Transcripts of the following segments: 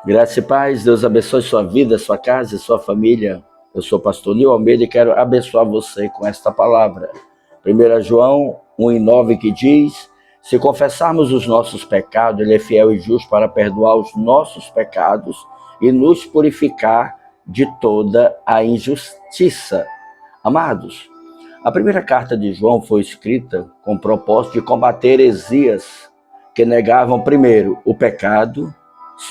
Graça e paz, Deus abençoe sua vida, sua casa e sua família. Eu sou o pastor Nil Almeida e quero abençoar você com esta palavra. 1 João 1:9 que diz: se confessarmos os nossos pecados, Ele é fiel e justo para perdoar os nossos pecados e nos purificar de toda a injustiça. Amados, a primeira carta de João foi escrita com o propósito de combater heresias que negavam, primeiro, o pecado,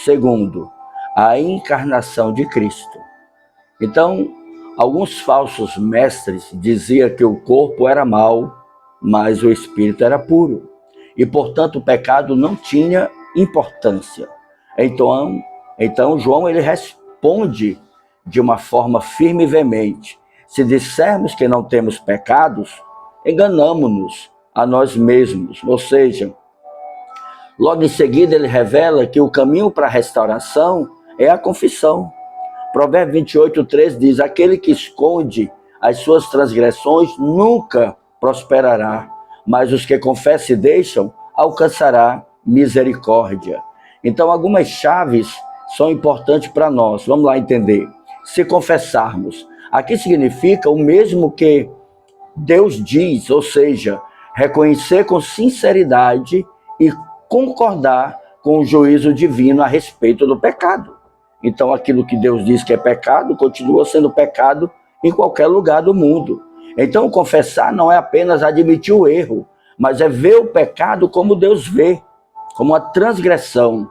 segundo, a encarnação de Cristo. Então, alguns falsos mestres diziam que o corpo era mau, mas o espírito era puro. E, portanto, o pecado não tinha importância. Então João ele responde de uma forma firme e veemente. Se dissermos que não temos pecados, enganamo-nos a nós mesmos. Ou seja, logo em seguida ele revela que o caminho para a restauração é a confissão. Provérbios 28:3 diz: aquele que esconde as suas transgressões nunca prosperará, mas os que confessam e deixam alcançará misericórdia. Então, algumas chaves são importantes para nós. Vamos lá entender. Se confessarmos, aqui significa o mesmo que Deus diz, ou seja, reconhecer com sinceridade e concordar com o juízo divino a respeito do pecado. Então, aquilo que Deus diz que é pecado, continua sendo pecado em qualquer lugar do mundo. Então, confessar não é apenas admitir o erro, mas é ver o pecado como Deus vê, como uma transgressão.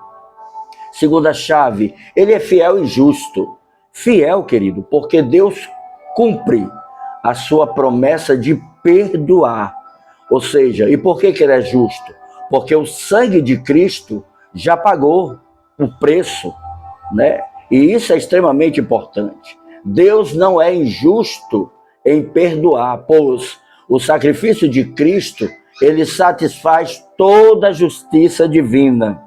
Segunda chave, ele é fiel e justo. Fiel, querido, porque Deus cumpre a sua promessa de perdoar. Ou seja, e por que ele é justo? Porque o sangue de Cristo já pagou o preço, né? E isso é extremamente importante. Deus não é injusto em perdoar, pois o sacrifício de Cristo, ele satisfaz toda a justiça divina.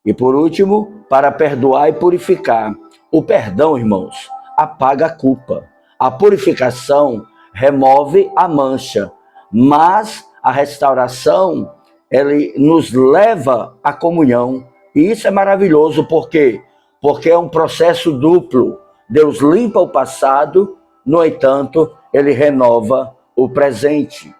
E por último, para perdoar e purificar. O perdão, irmãos, apaga a culpa. A purificação remove a mancha, mas a restauração, ele nos leva à comunhão. E isso é maravilhoso, por quê? Porque é um processo duplo. Deus limpa o passado, no entanto, ele renova o presente.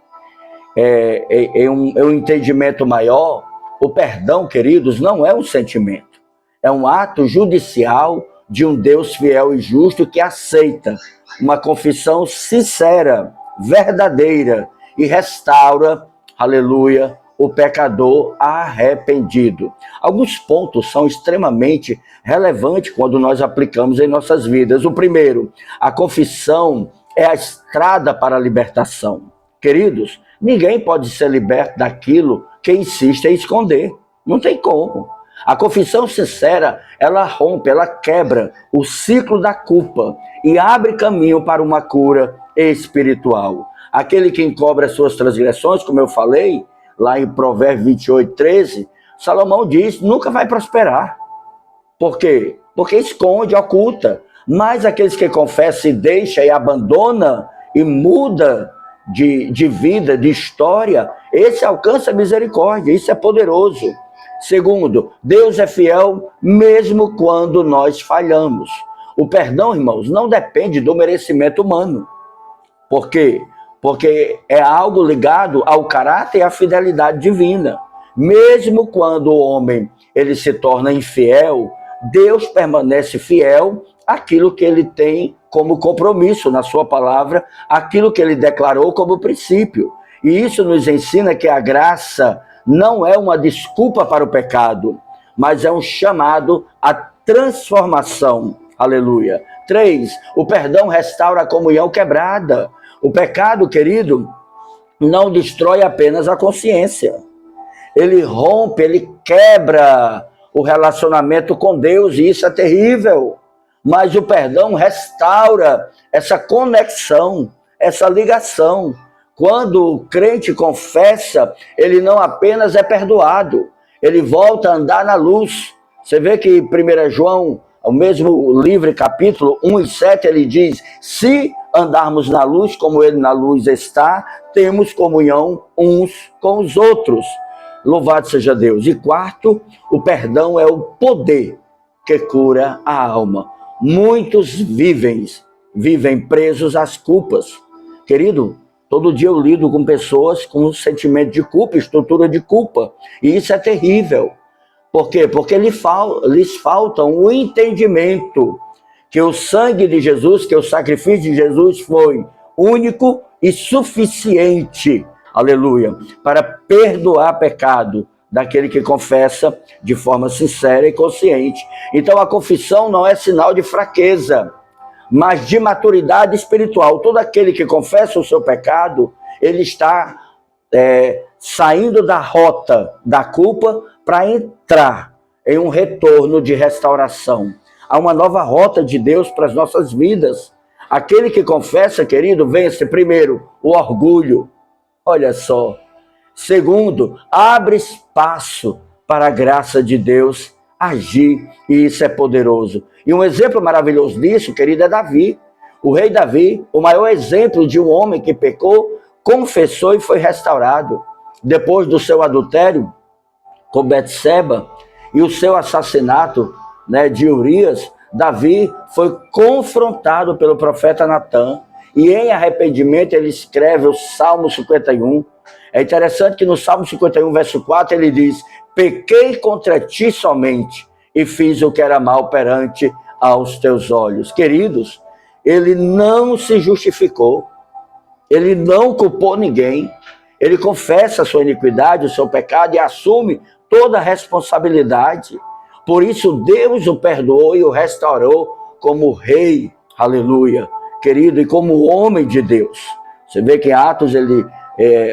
É um entendimento maior. O perdão, queridos, não é um sentimento. É um ato judicial de um Deus fiel e justo que aceita uma confissão sincera, verdadeira e restaura, aleluia, o pecador arrependido. Alguns pontos são extremamente relevantes quando nós aplicamos em nossas vidas. O primeiro, a confissão é a estrada para a libertação. Queridos, ninguém pode ser liberto daquilo que insiste em esconder. Não tem como. A confissão sincera, ela rompe, ela quebra o ciclo da culpa e abre caminho para uma cura espiritual. Aquele que encobre as suas transgressões, como eu falei, lá em Provérbios 28:13, Salomão diz, nunca vai prosperar. Por quê? Porque esconde, oculta. Mas aqueles que confessam e deixam e abandonam e muda de vida, de história, esse alcança a misericórdia. Isso é poderoso. Segundo, Deus é fiel mesmo quando nós falhamos. O perdão, irmãos, não depende do merecimento humano. Por quê? Porque é algo ligado ao caráter e à fidelidade divina. Mesmo quando o homem ele se torna infiel, Deus permanece fiel àquilo que ele tem como compromisso na sua palavra, aquilo que ele declarou como princípio. E isso nos ensina que a graça não é uma desculpa para o pecado, mas é um chamado à transformação. Aleluia. 3. O perdão restaura a comunhão quebrada. O pecado, querido, não destrói apenas a consciência. Ele rompe, ele quebra o relacionamento com Deus, e isso é terrível. Mas o perdão restaura essa conexão, essa ligação. Quando o crente confessa, ele não apenas é perdoado, ele volta a andar na luz. Você vê que 1 João, o mesmo livro, capítulo 1:7, ele diz, se andarmos na luz como ele na luz está, temos comunhão uns com os outros. Louvado seja Deus. E quarto, o perdão é o poder que cura a alma. Muitos vivem presos às culpas. Querido, todo dia eu lido com pessoas com sentimento de culpa, estrutura de culpa. E isso é terrível. Por quê? Porque lhes falta o entendimento que o sangue de Jesus, que o sacrifício de Jesus foi único e suficiente, aleluia, para perdoar pecado daquele que confessa de forma sincera e consciente. Então a confissão não é sinal de fraqueza, mas de maturidade espiritual. Todo aquele que confessa o seu pecado, ele está saindo da rota da culpa para entrar em um retorno de restauração. Há uma nova rota de Deus para as nossas vidas. Aquele que confessa, querido, vence primeiro o orgulho. Olha só. Segundo, abre espaço para a graça de Deus agir, e isso é poderoso. E um exemplo maravilhoso disso, querido, é Davi. O rei Davi, o maior exemplo de um homem que pecou, confessou e foi restaurado. Depois do seu adultério com Betseba e o seu assassinato, de Urias, Davi foi confrontado pelo profeta Natã, e em arrependimento ele escreve o Salmo 51. É interessante que no Salmo 51, verso 4, ele diz: pequei contra ti somente, e fiz o que era mal perante aos teus olhos. Queridos, ele não se justificou, ele não culpou ninguém, ele confessa a sua iniquidade, o seu pecado, e assume toda a responsabilidade. Por isso Deus o perdoou e o restaurou como rei, aleluia, querido, e como homem de Deus. Você vê que em Atos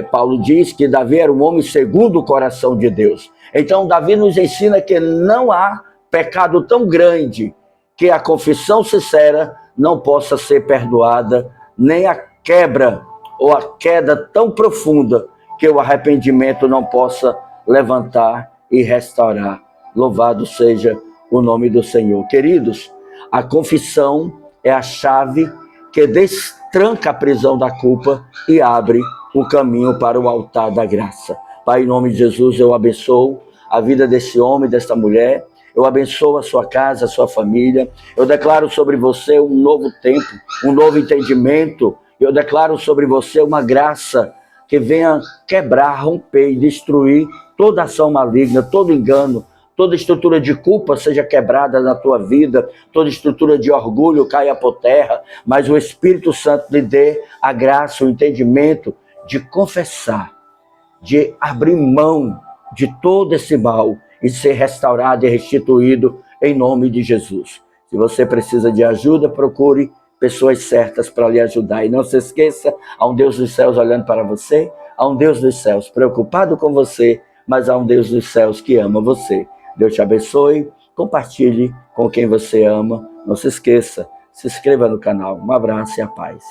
Paulo diz que Davi era um homem segundo o coração de Deus. Então Davi nos ensina que não há pecado tão grande que a confissão sincera não possa ser perdoada, nem a quebra ou a queda tão profunda que o arrependimento não possa levantar e restaurar. Louvado seja o nome do Senhor. Queridos, a confissão é a chave que destranca a prisão da culpa e abre o caminho para o altar da graça. Pai, em nome de Jesus, eu abençoo a vida desse homem, desta mulher. Eu abençoo a sua casa, a sua família. Eu declaro sobre você um novo tempo, um novo entendimento. Eu declaro sobre você uma graça que venha quebrar, romper e destruir toda ação maligna, todo engano, toda estrutura de culpa seja quebrada na tua vida, toda estrutura de orgulho caia por terra, mas o Espírito Santo lhe dê a graça, o entendimento de confessar, de abrir mão de todo esse mal e ser restaurado e restituído em nome de Jesus. Se você precisa de ajuda, procure pessoas certas para lhe ajudar. E não se esqueça, há um Deus dos céus olhando para você, há um Deus dos céus preocupado com você, mas há um Deus dos céus que ama você. Deus te abençoe, compartilhe com quem você ama. Não se esqueça, se inscreva no canal. Um abraço e a paz.